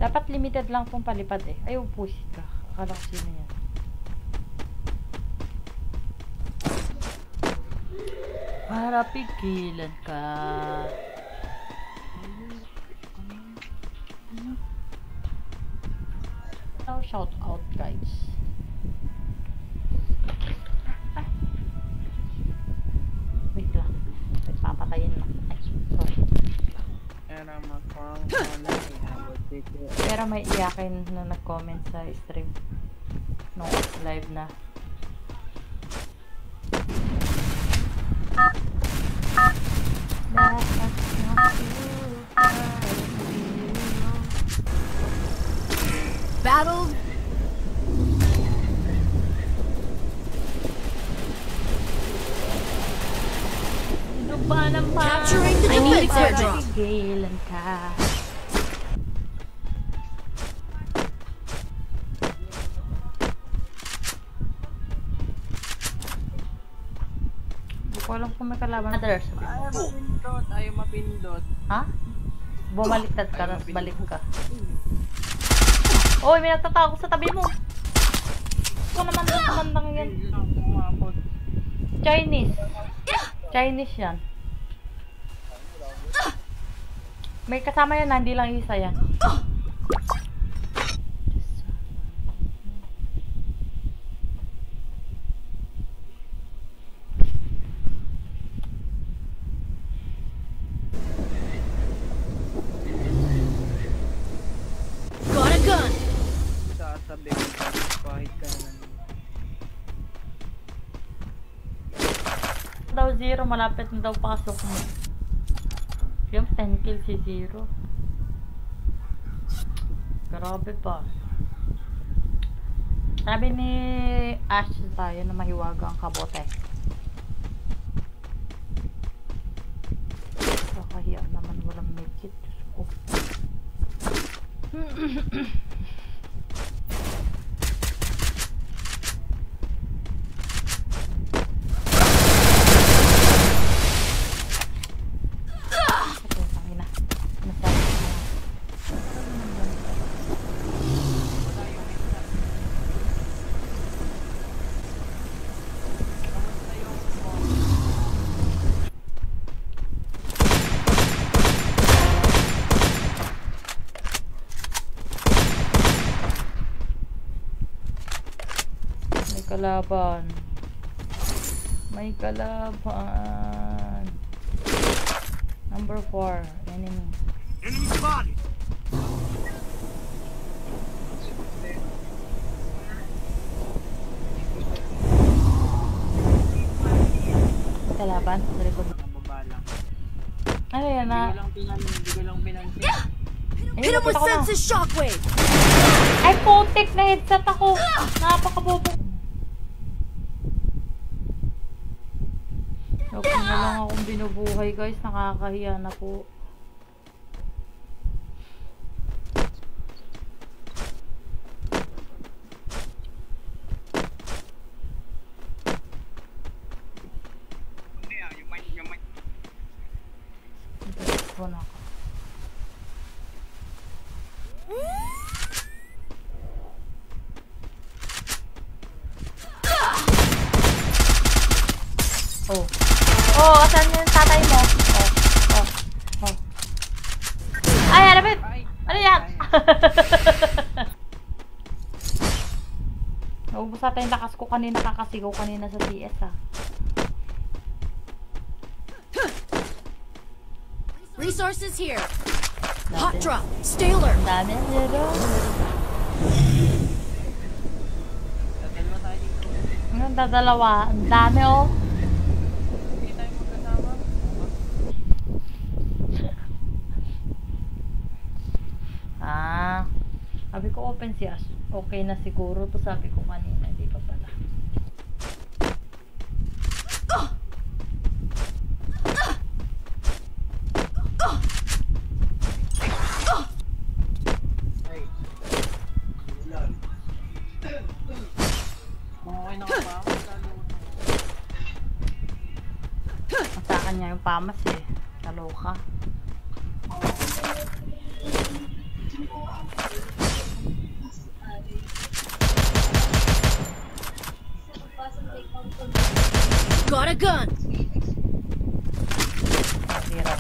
Dapat limited lang pong palipad eh. Ay, pusit ka. Akala ko sino yan. Para pigilan ka. Now, shout out guys. Wait lang. Papatayin lang. Ay, sorry. Pero may iyakin na nag-comment sa stream nung live na. Battle. Ano ba naman? Capturing the defense airdrop. Pigilan ka. Hindi ko alam kung may kalaban. Others. Ayaw mapindot. Ha? Bumaliktad ka, tapos balik ka. Oy, may nagtatako sa tabi mo. Ito naman doon sa bandang yan. Chinese. Chinese yan. May kasama yan na, hindi lang isa yan. Got a gun. Sasabi ko kahit ka naman. Daw zero, malapit na daw pasok mo. Yung 10 kills si zero. Grabe pa. Sabi ni Ash tayo na mahiwaga ang kabote. Kakahiya naman walang medkit. Diyos ko. Kalaban. May kalaban. Number 4. Enemy. Enemy spotted. May kalaban. Sa likod. Nababa lang. Ano yan na? Hindi ko lang pinansin. Hit him with senses shockwave. Ay, putik na headset ako. Napakabobo. Huwag na lang akong binubuhay guys. Nakakahiya na po. Ito na ako. Oh. Oh, asan yung tatay mo? Oh. Ay, harapit! Ano yan? Naubos natin yung lakas ko kanina, kakasigaw kanina sa CS ah. Resources here. Hot drop. Stay alert. Dami na zero. Ang dadalawa. Ang dami oh. Hindi tayo magkasama. Ah. Sabi ko open siya. Okay na siguro to, sabi ko kanina. Hindi pa pala. Masakan niya yung pamas eh. Kaloka. Got a gun. Zero.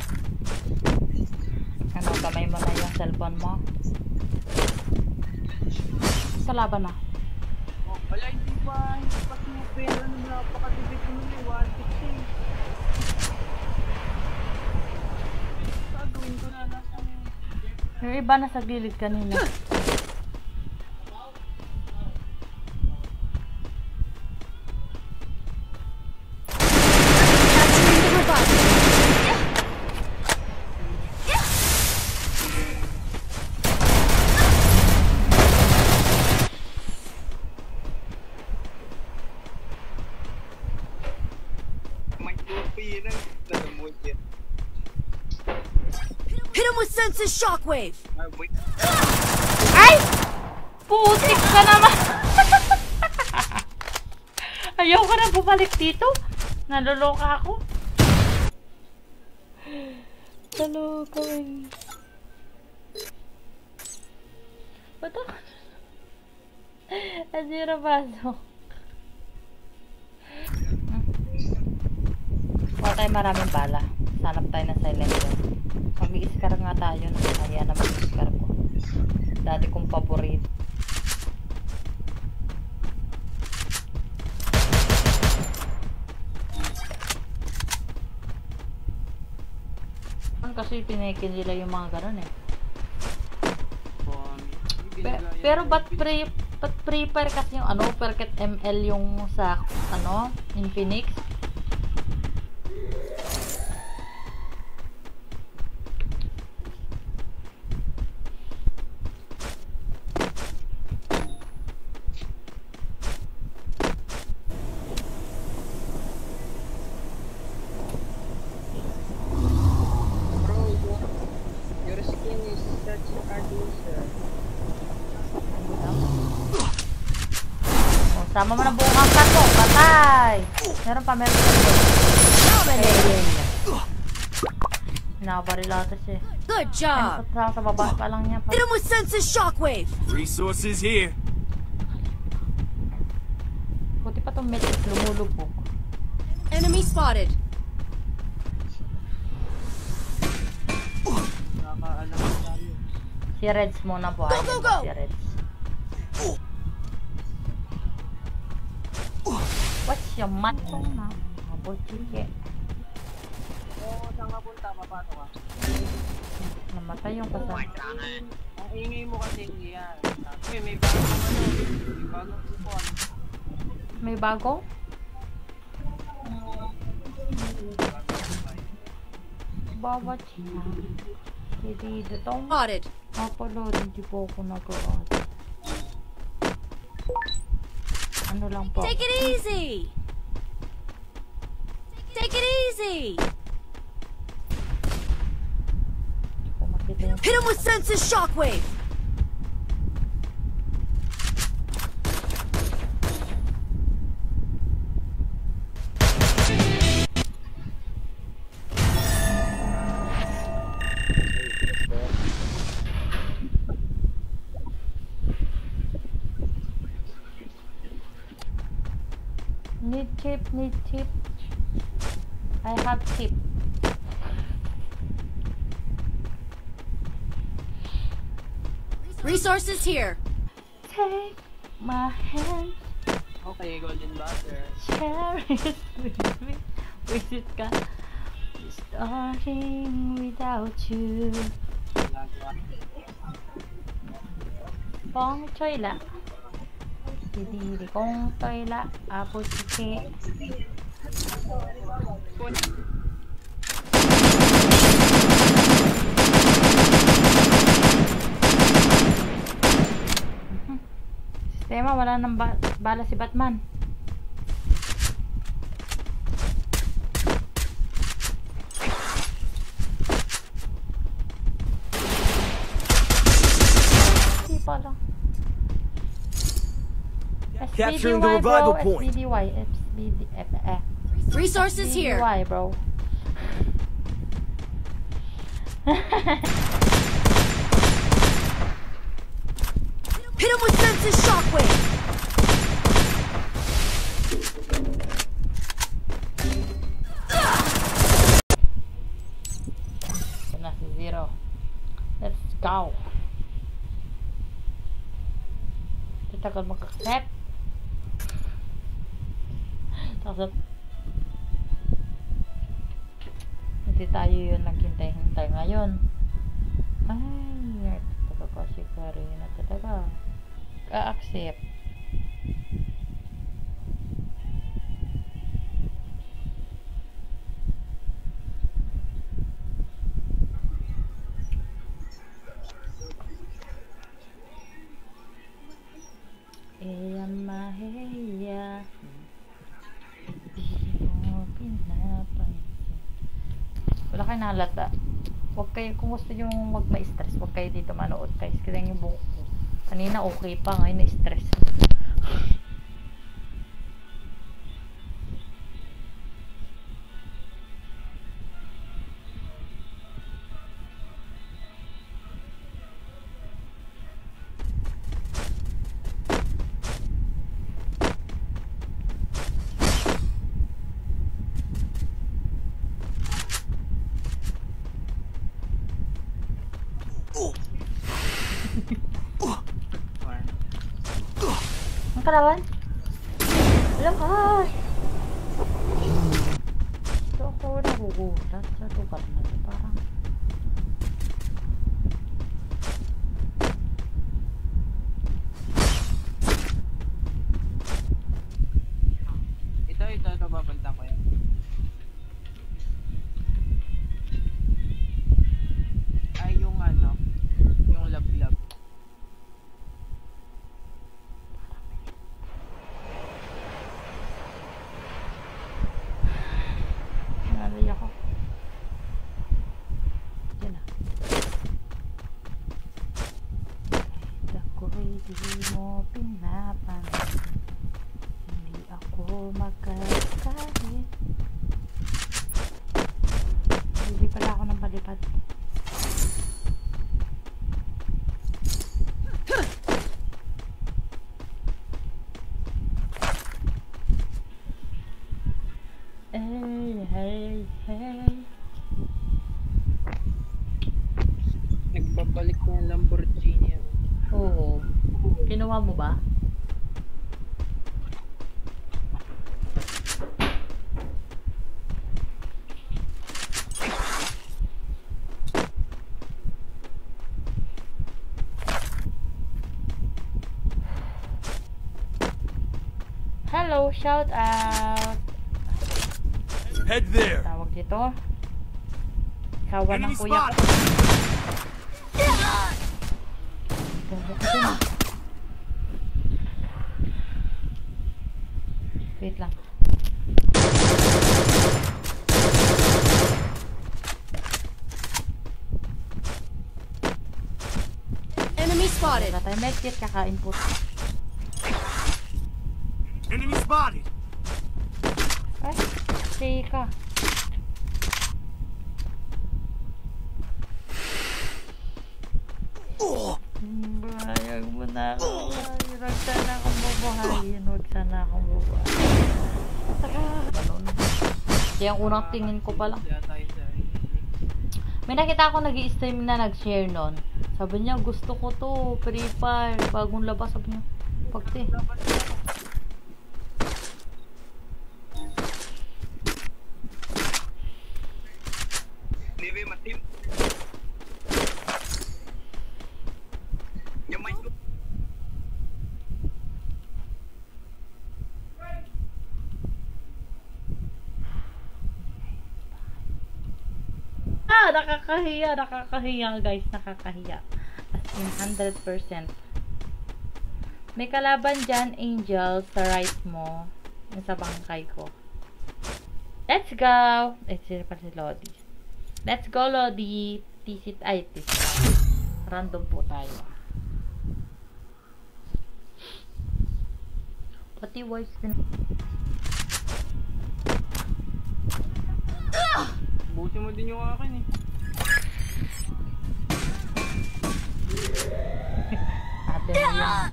Ano, kamay mo na yung cellphone mo. Kalaban na. Oh, wala, hindi pa sinipera nung napakatibig ko nung 150. Gagawin ko na nasa Yung iba na sa gilid kanina. Capturing the revival. Hit him with senses shockwave. Ay! Putik ka naman! Ayaw ko na bumalik dito. Naluloka ako. Naluloka eh. Ba't ako? Azira baso. Wala tayo maraming bala. Sanap tayo ng silencer. Mag-i-scar nga tayo. Kaya na mag-i-scar ko. Dati kong paborito. Kasi pinikin nila yung mga ganun eh. Pero ba't prepare kasi yung ano, perket ML yung sa ano, Infinix? Sama mo na buong angkat mo. Patay! Meron pa. Nakabarilatas eh. Good job. Sa baba pa lang niya. Hit him with senses shockwave. Resources here. Buti pa itong medyo lumulubog. Enemy spotted. nakakaalam tayo. Si Reds muna po. Go, go, go! Si Reds. What's your matong na? Abo, chike. Oo, saan ka punta? Papato ka? Namatay yung kasama. Ang ingay mo kasi yan. May bagong ano. May bagong coupon. May bago? Bawat siya. Hindi ditong Spotted. upload. Hindi po ako nag-on. Ano lang po? Take it easy. Take it easy. Hindi ko makita yung... Hit him with senses shockwave. Need tip. I have tip. Resources here. Take my hand, Okay, golden butter. cherish with me. With ka. Starting without you. Lagwa. Pong choy la. Didiri kong toy la. Apo chike. Sistema, wala nang bala si Batman. Hindi pala. Capturing the revival bro. point. Resources here. SBDY, bro. It's a shockwave. Yan na si Zero. Let's go. Tagal mag-accept. Tapos hindi tayo yun naghintay-hintay ngayon. Ay, talaga kasi Karina talaga. Ka-accept. Eya maheya, di mo pinapansin. Wala kayo nalata. Huwag kayo, kung gusto nyo wag ma-stress, huwag kayo dito manood guys. Kasi yung buhok ko kanina okay pa, ngayon na-stress. Ang karawan? Alam ka! Ito ako nagugulat sa lugar na ito. Parang ito babanta ko yan. Ay yung ano, yung lab-lab. nalay ako. Yan na. Ako'y di mo pinapansin. Hindi ako magkakahit. Hindi pala ako ng palipad. Hey. Nagbabalik ko yung Lamborghini. Oo. Kinuha mo ba? Hello, shout out. Head there. Tawag dito. Kawan ng Enemy kuya ko. spotted. Ganda ko dun. Wait lang. Enemy spotted. Wala tayo medkit, kakain po. Enemy spotted. Ay, stay ka. Bayag mo na ako. Huwag sana akong bubuhayin. Huwag sana akong bubuhayin. Ganun. Kasi ang unang tingin ko pa lang. Kaya tayo sa May nakita ako nag-i-stream na nag-share nun. Sabi niya, gusto ko to. Free Fire. Bagong labas. Sabi niya, pagti. Nakakahiya guys, nakakahiya. As in 100%. May kalaban dyan, Angel, sa right mo. Yung sa bangkay ko. Let's go! Sino pa si Lodi? Let's go, Lodi! Tisit. Random po tayo. Pati voice din. buti mo din yung akin eh. Ate mo yan.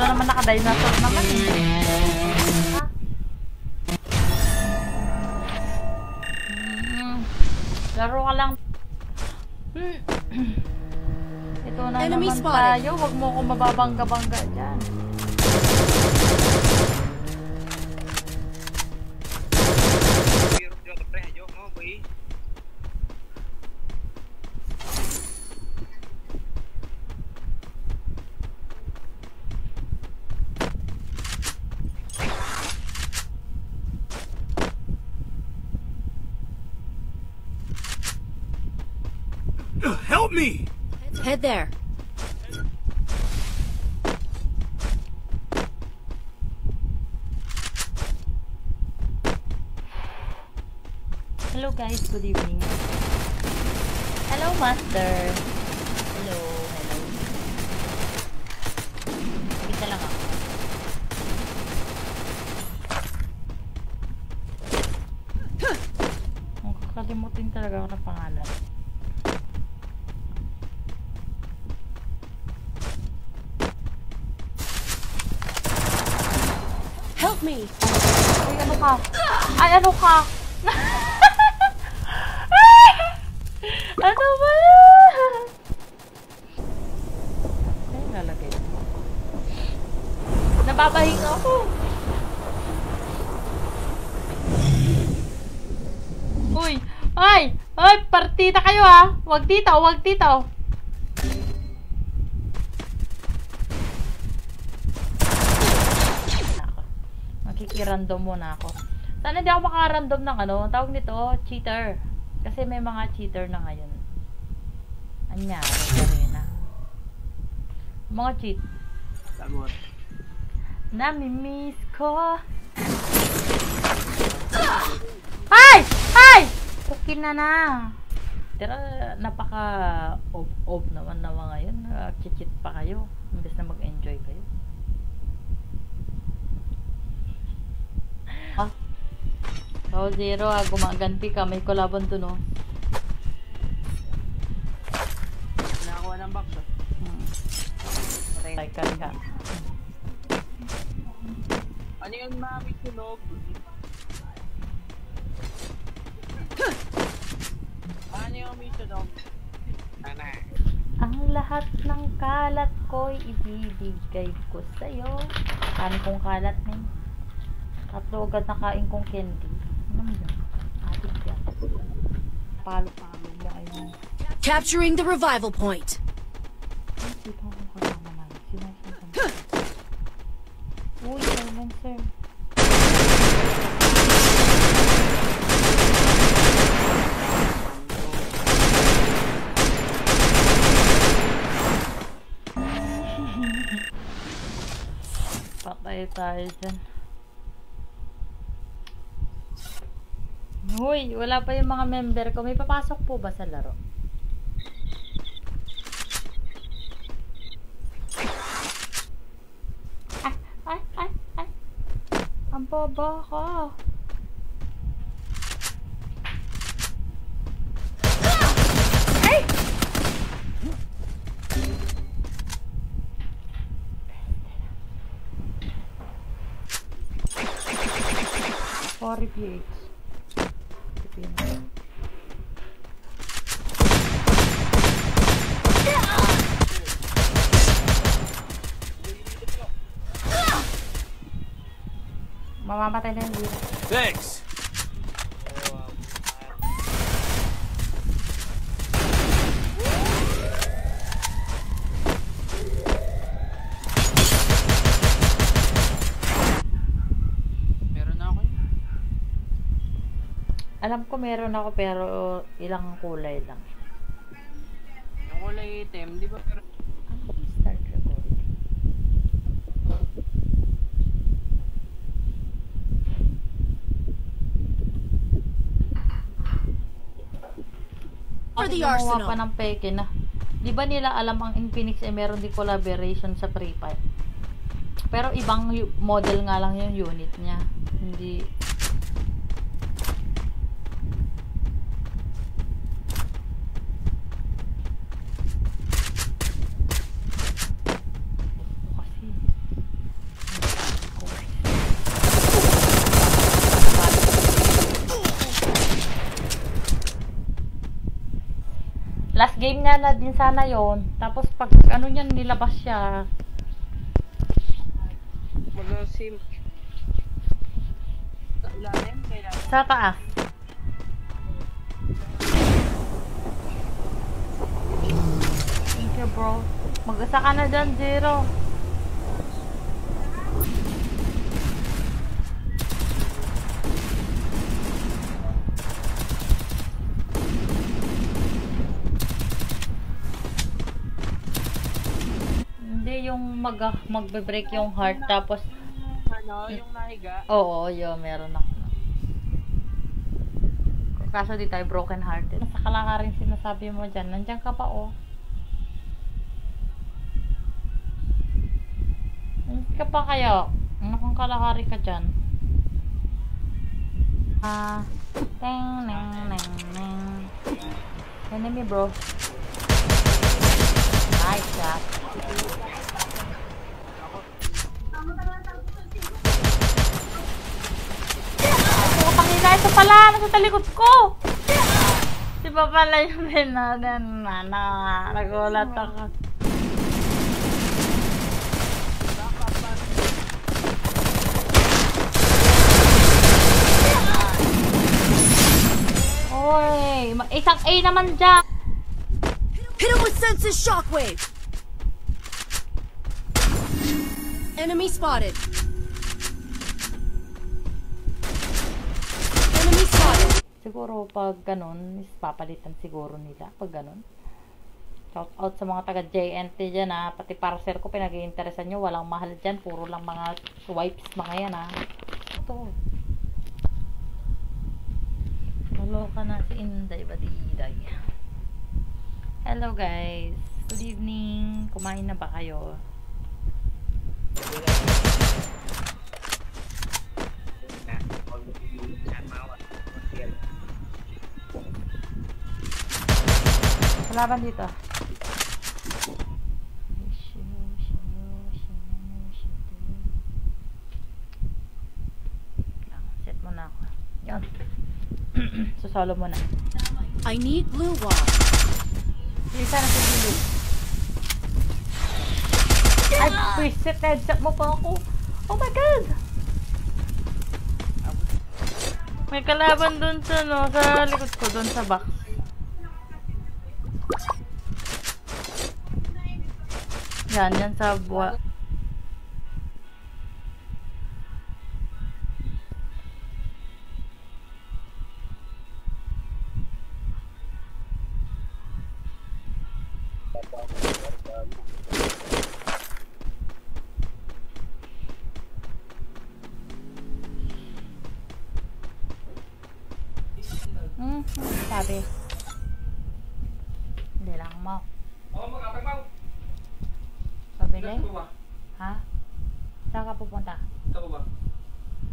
Ito naman naka-dinosaur naman eh. Ha? Laro ka lang. Ito na Enemy naman spotted. tayo. Huwag mo ko mababangga-bangga dyan. Help me! Head there. Hello guys, good evening. Hello master. Hello, hello. Isa lang ako. Makakalimutin talaga ako ng pangalan. Help me. Ay, ano ka? Ay, ano ka? Ano ba? Ay, lalagay ko. Nababahing ako. Uy! Ay! Ay! Partida kayo ha! Wag dito! Wag dito! Makikirandom muna ako. Sana hindi ako makarandom ng ano, tawag nito, cheater. Kasi may mga cheater na ngayon. Anyari, Karina. Mga cheat. Sagot. Nami-miss ko. Ay! Ay! Okay na na. Pero napaka off naman na mga yun. Cheat pa kayo. Imbes na mag-enjoy kayo. Ah. So, zero gumaganti ka. May kolaban to, no? Nakakuha ng box, oh. Patay ka. Ano yung mami sunog? Ano yung may sunog? Ang lahat ng kalat ko'y ibibigay ko sa'yo. Ano kong kalat na yun? Tatlo agad na kain kong candy. Ano mo yun? Adik yan. Palo-palo mo ayun. Capturing the revival point. Dito akong kasama namin. Sinasunod. Uy, silencer. Patay tayo dyan. Uy, wala pa yung mga member ko. May papasok po ba sa laro? Ay. Ang baba ka. Ay! Sorry, PH. Mamamatay na yung dito. Thanks. Meron na ako yun. Alam ko meron ako pero ilang kulay lang. Yung kulay item, di ba meron? Start recording. For the Gumawa arsenal. pa ng peke na. Di ba nila alam ang Infinix meron din collaboration sa Free Fire? Pero ibang model nga lang yung unit niya. Hindi. Kasi game nga na din sana yon. Tapos pag ano niyan nilabas siya. Mag-sim. Sa ilalim, kailangan. Sa taas. Thank you, bro. Mag-isa ka na dyan, Zero. Hindi yung magbe-break yung heart tapos Ano, yung nahiga. oo, yun, meron ako. Kaso di tayo broken hearted. Nasa kalakarin sinasabi mo dyan. Nandiyan ka pa, oh. Nandiyan ka pa kaya? Ano kung kalakari ka dyan? Teng, neng, neng, neng. Enemy, bro. Nice shot. Pangina, ito pala, nasa talikod ko. Di ba pala yung binadan na nagulat ako. Oy, isang A naman dyan. Hit him with senses shockwave. Enemy spotted. Enemy spotted. Siguro pag ganun, papalitan siguro nila pag ganun. Shout out sa mga taga JNT dyan ha. Pati parcel ko pinag-iinteresan nyo. Walang mahal dyan. Puro lang mga swipes mga yan ha. Ito. Maloka na si Inday Badiday. Hello guys. Good evening. Kumain na ba kayo? Laban dito. Set mo na ako. Yan. Susolo mo na. I need blue wall. Isa na sa gilid. Ay, preset headset mo pa ako. Oh my god! May kalaban dun sa, no, sa likod ko, dun sa box. Yan sa buwa. Sabi. Hindi lang mo. Pabili? Ha? Saan ka pupunta? Ito ba?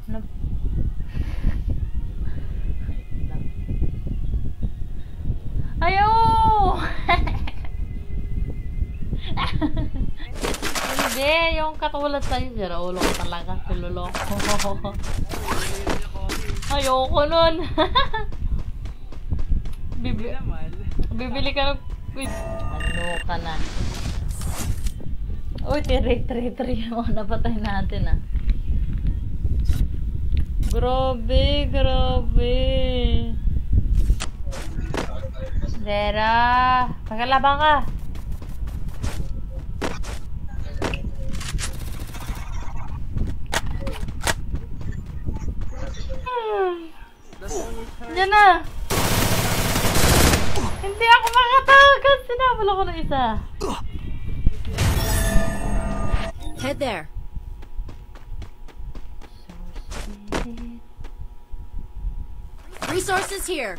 Ano? Ayaw! Hindi, yung katulad sa'yo, sira ulo ko talaga. Siluloko. Ayoko nun. Bibili ka ng... Ano ka na? Uy, tiri-tiri mo. Napatay natin ah. Grabe. Zera. Magkalabang ka. Diyan na. Hindi ako makatakas. Sinabala ko ng isa. Head there. Resources here.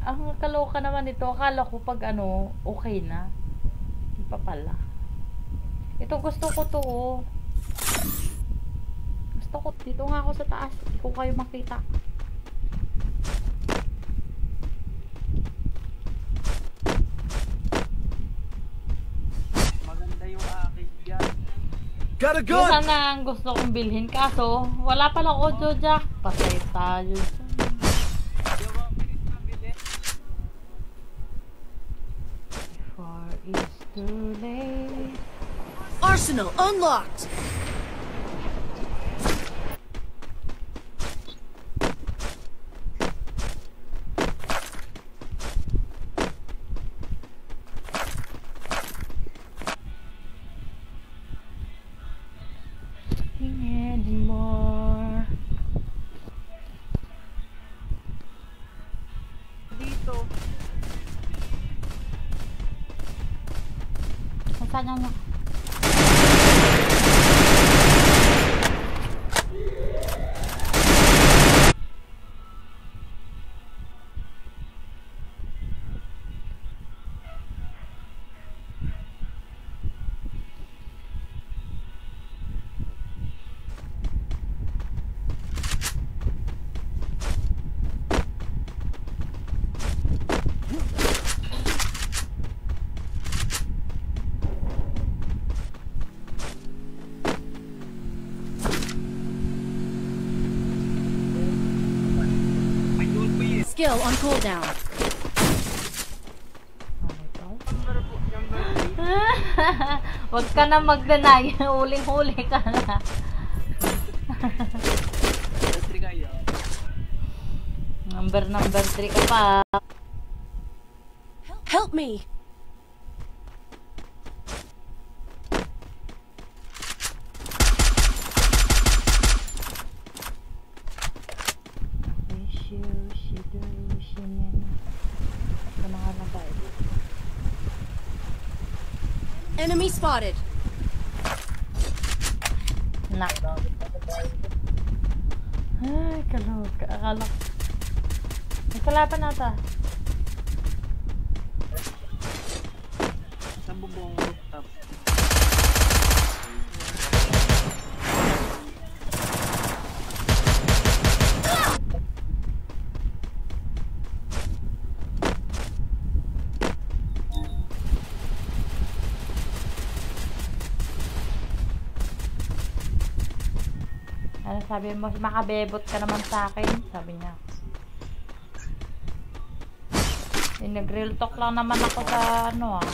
Ang kaloka naman ito. Akala ko pag ano, okay na. Hindi pa pala. Ito gusto ko to oh. Gusto ko. Dito nga ako sa taas. Hindi ko kayo makita. Maganda yung akin dyan. Got a Yung gun! sana ang gusto kong bilhin. Kaso, wala palang audio jack. Patay tayo. Yung it's too late. Arsenal unlocked. Anymore. Dito. Saan yan? May dual pa yun. Skill on cooldown. Number po. Number 3. Huwag ka na mag-deny. Huling-huli ka na. Number 3 kayo. Number 3 ka pa. Help me. Enemy spotted. Nak. Ay, kalog. Akala ko. May kalaban nata. Sa bubong rooftop. Ano sabi mo? Makabebot ka naman sa akin. Sabi niya. Nag-real talk lang naman ako sa ano ah.